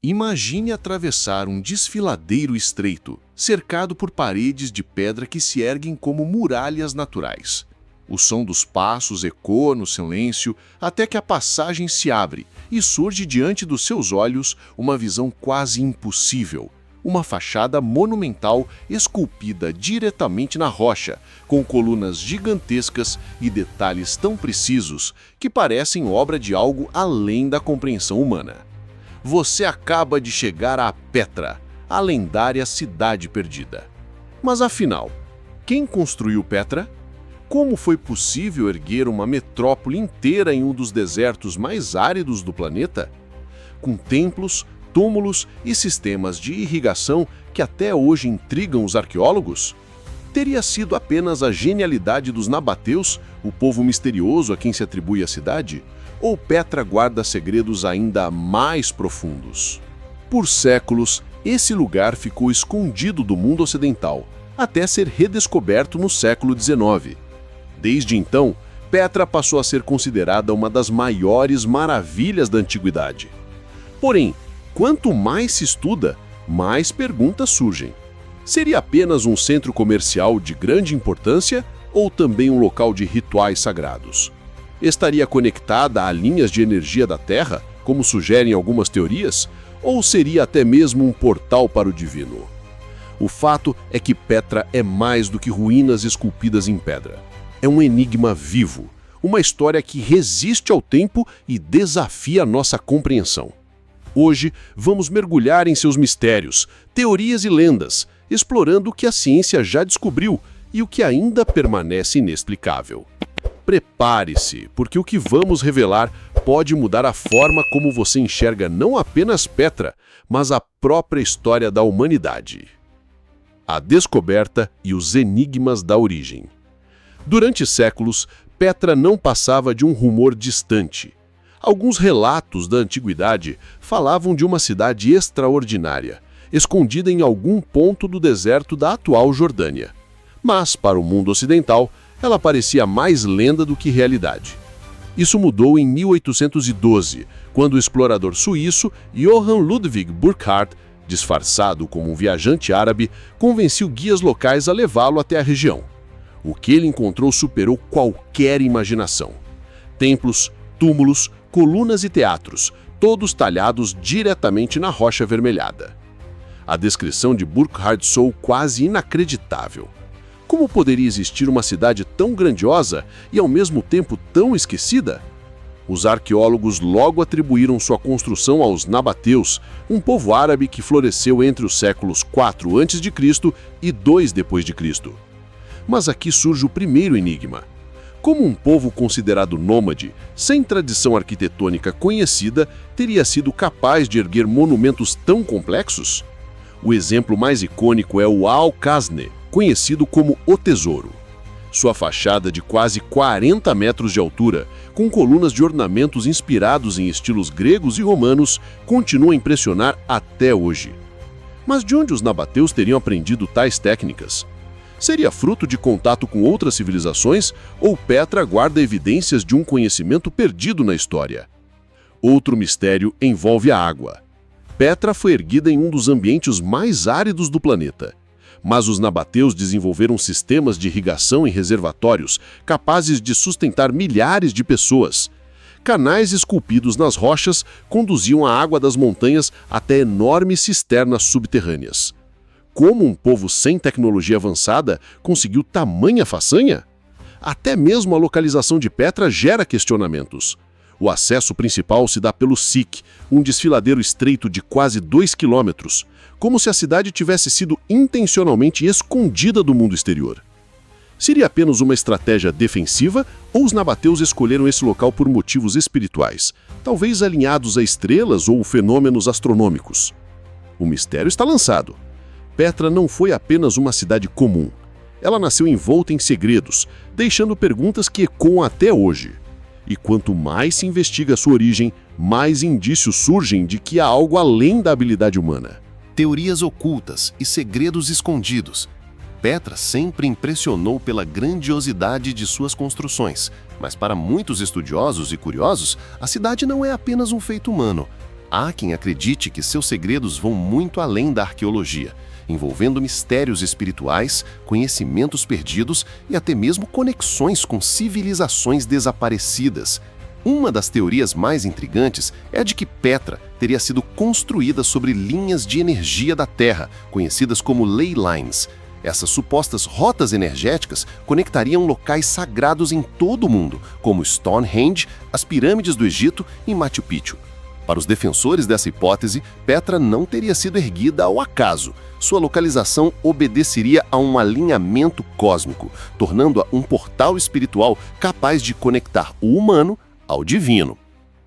Imagine atravessar um desfiladeiro estreito, cercado por paredes de pedra que se erguem como muralhas naturais. O som dos passos ecoa no silêncio até que a passagem se abre e surge diante dos seus olhos uma visão quase impossível. Uma fachada monumental esculpida diretamente na rocha, com colunas gigantescas e detalhes tão precisos que parecem obra de algo além da compreensão humana. Você acaba de chegar a Petra, a lendária cidade perdida. Mas afinal, quem construiu Petra? Como foi possível erguer uma metrópole inteira em um dos desertos mais áridos do planeta? Com templos, túmulos e sistemas de irrigação que até hoje intrigam os arqueólogos? Teria sido apenas a genialidade dos nabateus, o povo misterioso a quem se atribui a cidade? Ou Petra guarda segredos ainda mais profundos? Por séculos, esse lugar ficou escondido do mundo ocidental, até ser redescoberto no século XIX. Desde então, Petra passou a ser considerada uma das maiores maravilhas da antiguidade. Porém, quanto mais se estuda, mais perguntas surgem. Seria apenas um centro comercial de grande importância ou também um local de rituais sagrados? Estaria conectada a linhas de energia da Terra, como sugerem algumas teorias, ou seria até mesmo um portal para o divino? O fato é que Petra é mais do que ruínas esculpidas em pedra. É um enigma vivo, uma história que resiste ao tempo e desafia a nossa compreensão. Hoje, vamos mergulhar em seus mistérios, teorias e lendas, explorando o que a ciência já descobriu e o que ainda permanece inexplicável. Prepare-se, porque o que vamos revelar pode mudar a forma como você enxerga não apenas Petra, mas a própria história da humanidade. A descoberta e os enigmas da origem. Durante séculos, Petra não passava de um rumor distante. Alguns relatos da antiguidade falavam de uma cidade extraordinária, escondida em algum ponto do deserto da atual Jordânia. Mas, para o mundo ocidental, ela parecia mais lenda do que realidade. Isso mudou em 1812, quando o explorador suíço Johann Ludwig Burckhardt, disfarçado como um viajante árabe, convenceu guias locais a levá-lo até a região. O que ele encontrou superou qualquer imaginação. Templos, túmulos, colunas e teatros, todos talhados diretamente na rocha avermelhada. A descrição de Burckhardt soou quase inacreditável. Como poderia existir uma cidade tão grandiosa e ao mesmo tempo tão esquecida? Os arqueólogos logo atribuíram sua construção aos nabateus, um povo árabe que floresceu entre os séculos 4 a.C. e 2 d.C. Mas aqui surge o primeiro enigma. Como um povo considerado nômade, sem tradição arquitetônica conhecida, teria sido capaz de erguer monumentos tão complexos? O exemplo mais icônico é o Al-Qasne, conhecido como o Tesouro. Sua fachada de quase 40 metros de altura, com colunas de ornamentos inspirados em estilos gregos e romanos, continua a impressionar até hoje. Mas de onde os nabateus teriam aprendido tais técnicas? Seria fruto de contato com outras civilizações ou Petra guarda evidências de um conhecimento perdido na história? Outro mistério envolve a água. Petra foi erguida em um dos ambientes mais áridos do planeta. Mas os nabateus desenvolveram sistemas de irrigação e reservatórios capazes de sustentar milhares de pessoas. Canais esculpidos nas rochas conduziam a água das montanhas até enormes cisternas subterrâneas. Como um povo sem tecnologia avançada conseguiu tamanha façanha? Até mesmo a localização de Petra gera questionamentos. O acesso principal se dá pelo Siq, um desfiladeiro estreito de quase 2 quilômetros, como se a cidade tivesse sido intencionalmente escondida do mundo exterior. Seria apenas uma estratégia defensiva ou os nabateus escolheram esse local por motivos espirituais, talvez alinhados a estrelas ou fenômenos astronômicos? O mistério está lançado. Petra não foi apenas uma cidade comum. Ela nasceu envolta em segredos, deixando perguntas que ecoam até hoje. E quanto mais se investiga sua origem, mais indícios surgem de que há algo além da habilidade humana. Teorias ocultas e segredos escondidos. Petra sempre impressionou pela grandiosidade de suas construções, mas para muitos estudiosos e curiosos, a cidade não é apenas um feito humano. Há quem acredite que seus segredos vão muito além da arqueologia, envolvendo mistérios espirituais, conhecimentos perdidos e até mesmo conexões com civilizações desaparecidas. Uma das teorias mais intrigantes é a de que Petra teria sido construída sobre linhas de energia da Terra, conhecidas como ley lines. Essas supostas rotas energéticas conectariam locais sagrados em todo o mundo, como Stonehenge, as pirâmides do Egito e Machu Picchu. Para os defensores dessa hipótese, Petra não teria sido erguida ao acaso. Sua localização obedeceria a um alinhamento cósmico, tornando-a um portal espiritual capaz de conectar o humano ao divino.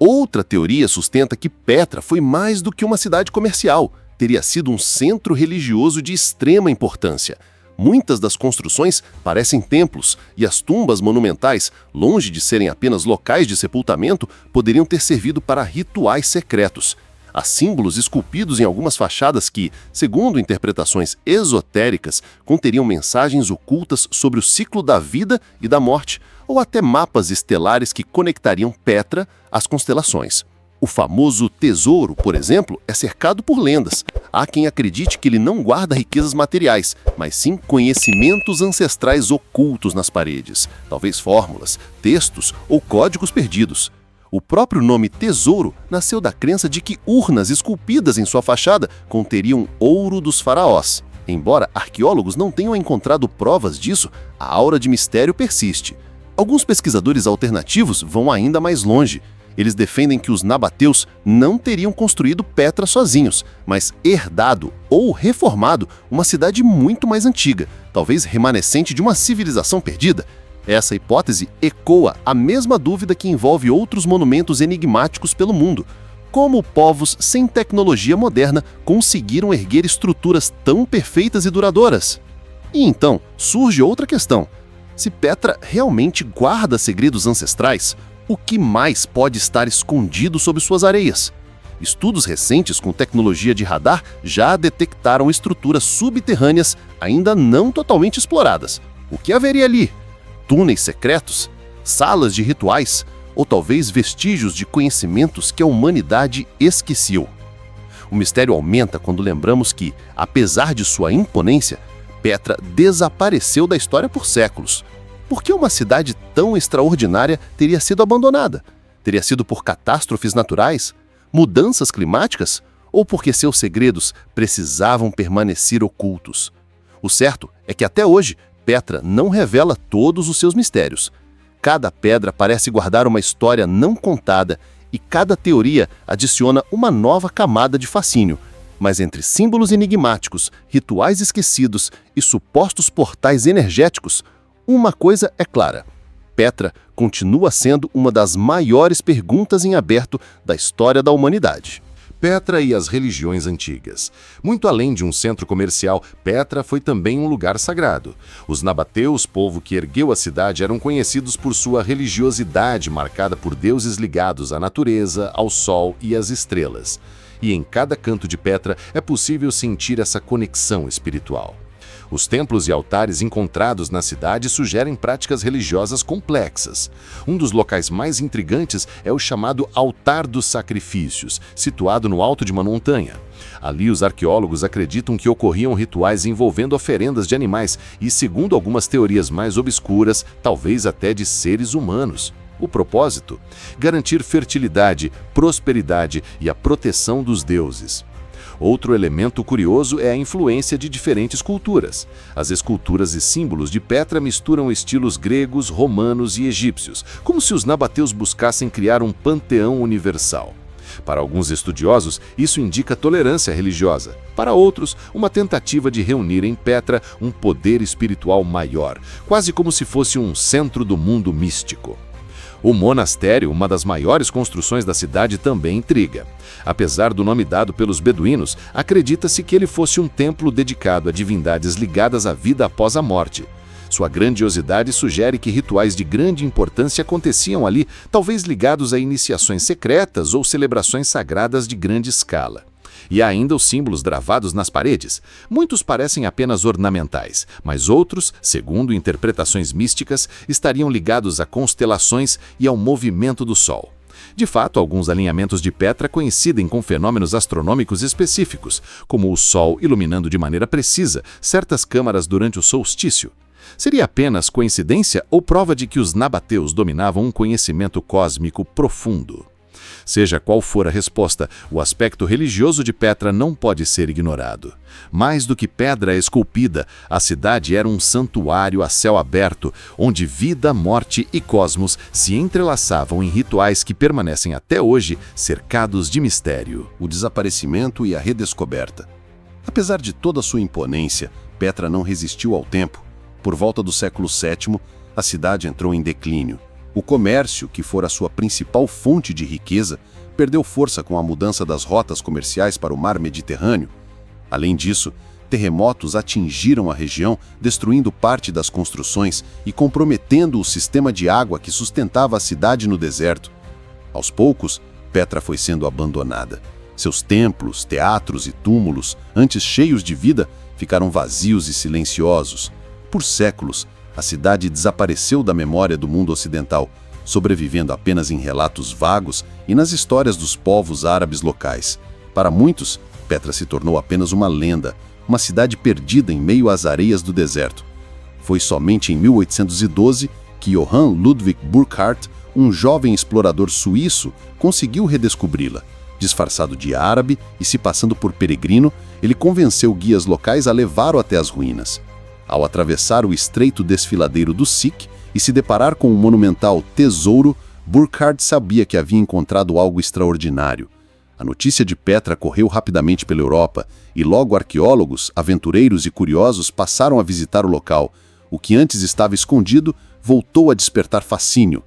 Outra teoria sustenta que Petra foi mais do que uma cidade comercial, teria sido um centro religioso de extrema importância. Muitas das construções parecem templos, e as tumbas monumentais, longe de serem apenas locais de sepultamento, poderiam ter servido para rituais secretos. Há símbolos esculpidos em algumas fachadas que, segundo interpretações esotéricas, conteriam mensagens ocultas sobre o ciclo da vida e da morte, ou até mapas estelares que conectariam Petra às constelações. O famoso tesouro, por exemplo, é cercado por lendas. Há quem acredite que ele não guarda riquezas materiais, mas sim conhecimentos ancestrais ocultos nas paredes, talvez fórmulas, textos ou códigos perdidos. O próprio nome tesouro nasceu da crença de que urnas esculpidas em sua fachada conteriam ouro dos faraós. Embora arqueólogos não tenham encontrado provas disso, a aura de mistério persiste. Alguns pesquisadores alternativos vão ainda mais longe. Eles defendem que os nabateus não teriam construído Petra sozinhos, mas herdado ou reformado uma cidade muito mais antiga, talvez remanescente de uma civilização perdida. Essa hipótese ecoa a mesma dúvida que envolve outros monumentos enigmáticos pelo mundo. Como povos sem tecnologia moderna conseguiram erguer estruturas tão perfeitas e duradouras? E então surge outra questão. Se Petra realmente guarda segredos ancestrais, o que mais pode estar escondido sob suas areias? Estudos recentes com tecnologia de radar já detectaram estruturas subterrâneas ainda não totalmente exploradas. O que haveria ali? Túneis secretos? Salas de rituais? Ou talvez vestígios de conhecimentos que a humanidade esqueceu? O mistério aumenta quando lembramos que, apesar de sua imponência, Petra desapareceu da história por séculos. Por que uma cidade tão extraordinária teria sido abandonada? Teria sido por catástrofes naturais? Mudanças climáticas? Ou porque seus segredos precisavam permanecer ocultos? O certo é que até hoje, Petra não revela todos os seus mistérios. Cada pedra parece guardar uma história não contada e cada teoria adiciona uma nova camada de fascínio. Mas entre símbolos enigmáticos, rituais esquecidos e supostos portais energéticos, uma coisa é clara: Petra continua sendo uma das maiores perguntas em aberto da história da humanidade. Petra e as religiões antigas. Muito além de um centro comercial, Petra foi também um lugar sagrado. Os nabateus, povo que ergueu a cidade, eram conhecidos por sua religiosidade marcada por deuses ligados à natureza, ao sol e às estrelas. E em cada canto de Petra é possível sentir essa conexão espiritual. Os templos e altares encontrados na cidade sugerem práticas religiosas complexas. Um dos locais mais intrigantes é o chamado Altar dos Sacrifícios, situado no alto de uma montanha. Ali, os arqueólogos acreditam que ocorriam rituais envolvendo oferendas de animais e, segundo algumas teorias mais obscuras, talvez até de seres humanos. O propósito? Garantir fertilidade, prosperidade e a proteção dos deuses. Outro elemento curioso é a influência de diferentes culturas. As esculturas e símbolos de Petra misturam estilos gregos, romanos e egípcios, como se os nabateus buscassem criar um panteão universal. Para alguns estudiosos, isso indica tolerância religiosa. Para outros, uma tentativa de reunir em Petra um poder espiritual maior, quase como se fosse um centro do mundo místico. O monastério, uma das maiores construções da cidade, também intriga. Apesar do nome dado pelos beduínos, acredita-se que ele fosse um templo dedicado a divindades ligadas à vida após a morte. Sua grandiosidade sugere que rituais de grande importância aconteciam ali, talvez ligados a iniciações secretas ou celebrações sagradas de grande escala. E há ainda os símbolos gravados nas paredes. Muitos parecem apenas ornamentais, mas outros, segundo interpretações místicas, estariam ligados a constelações e ao movimento do Sol. De fato, alguns alinhamentos de Petra coincidem com fenômenos astronômicos específicos, como o Sol iluminando de maneira precisa certas câmaras durante o solstício. Seria apenas coincidência ou prova de que os nabateus dominavam um conhecimento cósmico profundo? Seja qual for a resposta, o aspecto religioso de Petra não pode ser ignorado. Mais do que pedra esculpida, a cidade era um santuário a céu aberto, onde vida, morte e cosmos se entrelaçavam em rituais que permanecem até hoje cercados de mistério. O desaparecimento e a redescoberta. Apesar de toda a sua imponência, Petra não resistiu ao tempo. Por volta do século VII, a cidade entrou em declínio. O comércio, que fora sua principal fonte de riqueza, perdeu força com a mudança das rotas comerciais para o mar Mediterrâneo. Além disso, terremotos atingiram a região, destruindo parte das construções e comprometendo o sistema de água que sustentava a cidade no deserto. Aos poucos, Petra foi sendo abandonada. Seus templos, teatros e túmulos, antes cheios de vida, ficaram vazios e silenciosos. Por séculos, a cidade desapareceu da memória do mundo ocidental, sobrevivendo apenas em relatos vagos e nas histórias dos povos árabes locais. Para muitos, Petra se tornou apenas uma lenda, uma cidade perdida em meio às areias do deserto. Foi somente em 1812 que Johann Ludwig Burckhardt, um jovem explorador suíço, conseguiu redescobri-la. Disfarçado de árabe e se passando por peregrino, ele convenceu guias locais a levá-lo até as ruínas. Ao atravessar o estreito desfiladeiro do Sikh e se deparar com um monumental tesouro, Burckhardt sabia que havia encontrado algo extraordinário. A notícia de Petra correu rapidamente pela Europa e logo arqueólogos, aventureiros e curiosos passaram a visitar o local. O que antes estava escondido voltou a despertar fascínio.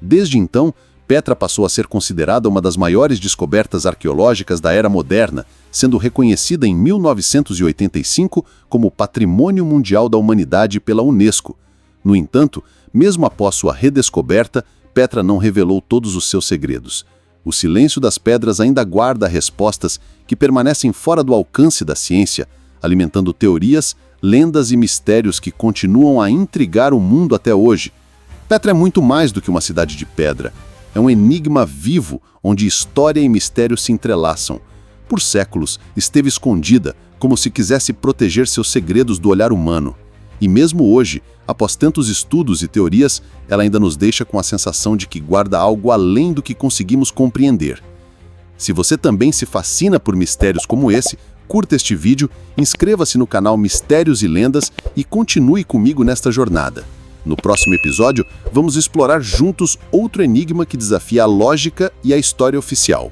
Desde então, Petra passou a ser considerada uma das maiores descobertas arqueológicas da era moderna, sendo reconhecida em 1985 como Patrimônio Mundial da Humanidade pela Unesco. No entanto, mesmo após sua redescoberta, Petra não revelou todos os seus segredos. O silêncio das pedras ainda guarda respostas que permanecem fora do alcance da ciência, alimentando teorias, lendas e mistérios que continuam a intrigar o mundo até hoje. Petra é muito mais do que uma cidade de pedra. É um enigma vivo, onde história e mistério se entrelaçam. Por séculos, esteve escondida, como se quisesse proteger seus segredos do olhar humano. E mesmo hoje, após tantos estudos e teorias, ela ainda nos deixa com a sensação de que guarda algo além do que conseguimos compreender. Se você também se fascina por mistérios como esse, curta este vídeo, inscreva-se no canal Mistérios e Lendas e continue comigo nesta jornada. No próximo episódio, vamos explorar juntos outro enigma que desafia a lógica e a história oficial.